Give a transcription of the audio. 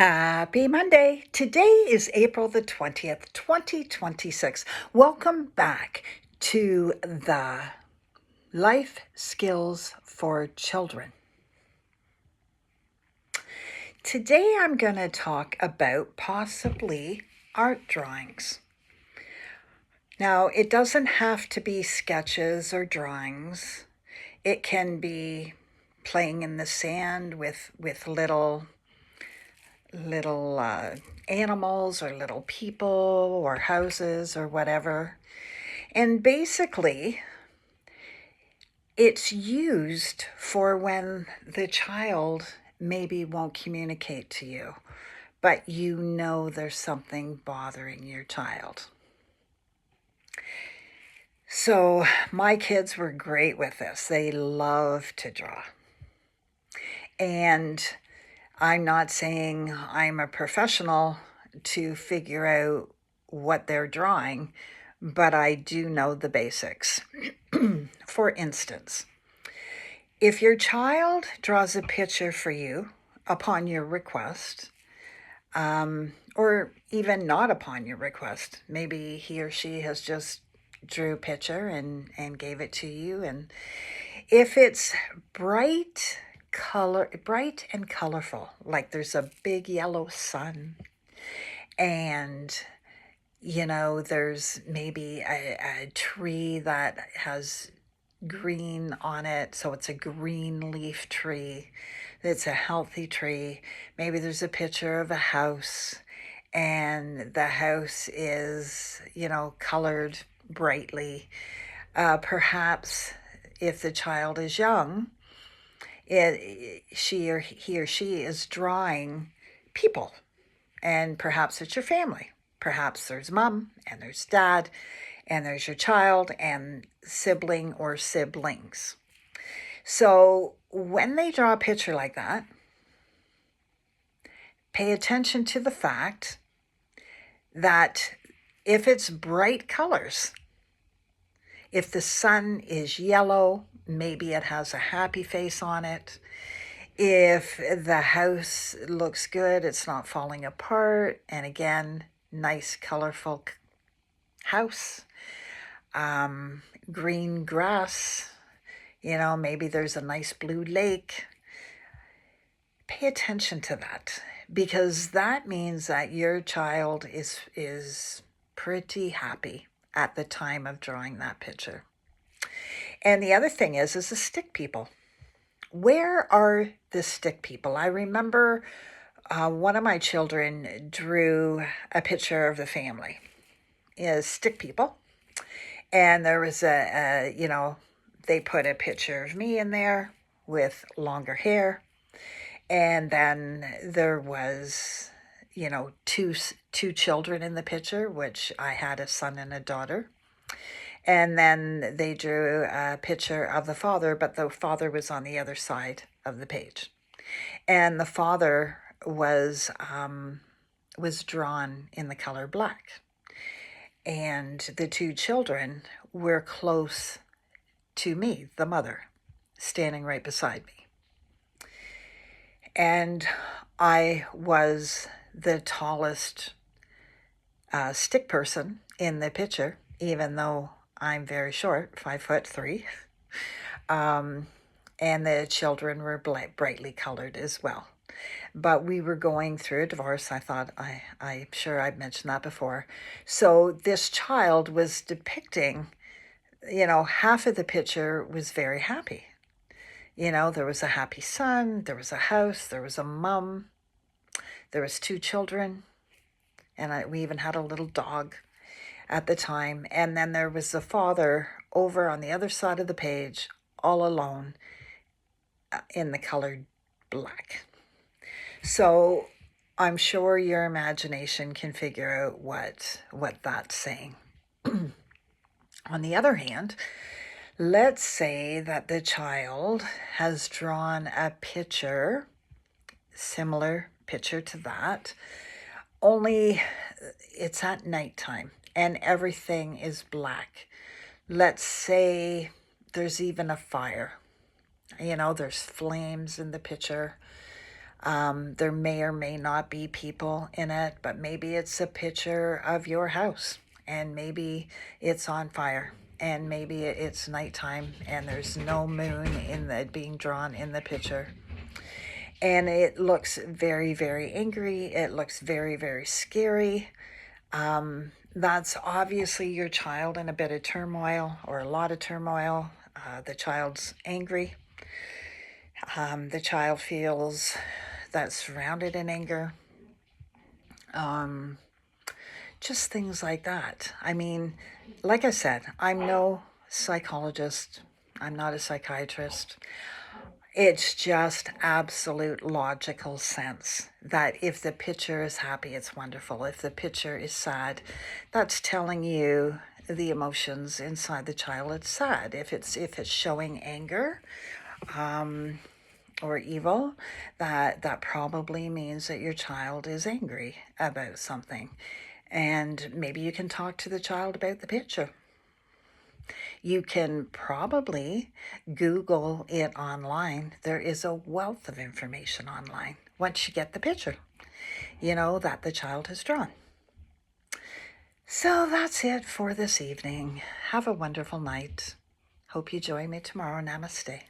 Happy Monday. Today is April the 20th, 2026. Welcome back to the Life Skills for Children. Today I'm going to talk about possibly art drawings. Now, it doesn't have to be sketches or drawings. It can be playing in the sand with little animals or little people or houses or whatever. And basically, it's used for when the child maybe won't communicate to you, but you know there's something bothering your child. So my kids were great with this. They love to draw. And I'm not saying I'm a professional to figure out what they're drawing, but I do know the basics. For instance, if your child draws a picture for you upon your request, or even not upon your request, maybe he or she has just drew a picture and gave it to you, and if it's bright and colorful, like there's a big yellow sun, and there's maybe a tree that has green on it, so it's a green leaf tree. It's a healthy tree. Maybe there's a picture of a house, and the house is, colored brightly. Perhaps if the child is young, he or she is drawing people, and perhaps it's your family. Perhaps there's mom and there's dad and there's your child and sibling or siblings. So when they draw a picture like that, pay attention to the fact that if it's bright colors, if the sun is yellow, maybe it has a happy face on it. If the house looks good, it's not falling apart. And again, nice, colorful house. Green grass. Maybe there's a nice blue lake. Pay attention to that, because that means that your child is pretty happy at the time of drawing that picture. And the other thing is the stick people. Where are the stick people? I remember one of my children drew a picture of the family, is stick people. And there was they put a picture of me in there with longer hair. And then there was, two children in the picture, which I had a son and a daughter. And then they drew a picture of the father, but the father was on the other side of the page. And the father was drawn in the color black. And the two children were close to me, the mother, standing right beside me. And I was the tallest stick person in the picture, even though I'm very short, 5'3". And the children were brightly colored as well. But we were going through a divorce. I thought I'm sure I've mentioned that before. So this child was depicting, half of the picture was very happy. There was a happy son, there was a house, there was a mom, there was two children, and we even had a little dog at the time. And then there was the father over on the other side of the page, all alone, in the colored black. So I'm sure your imagination can figure out what that's saying. On the other hand, let's say that the child has drawn a picture, similar picture to that, only it's at nighttime and everything is black. Let's say there's even a fire. There's flames in the picture. There may or may not be people in it, but maybe it's a picture of your house, and maybe it's on fire, and maybe it's nighttime and there's no moon in the being drawn in the picture. And it looks very, very angry. It looks very, very scary. That's obviously your child in a bit of turmoil or a lot of turmoil. The child's angry. The child feels that's surrounded in anger. Just things like that. I mean, like I said, I'm no psychologist. I'm not a psychiatrist. It's just absolute logical sense that if the picture is happy, it's wonderful. If the picture is sad, that's telling you the emotions inside the child. It's sad. If it's showing anger, or evil, that probably means that your child is angry about something. And maybe you can talk to the child about the picture. You can probably Google it online. There is a wealth of information online once you get the picture, that the child has drawn. So that's it for this evening. Have a wonderful night. Hope you join me tomorrow. Namaste.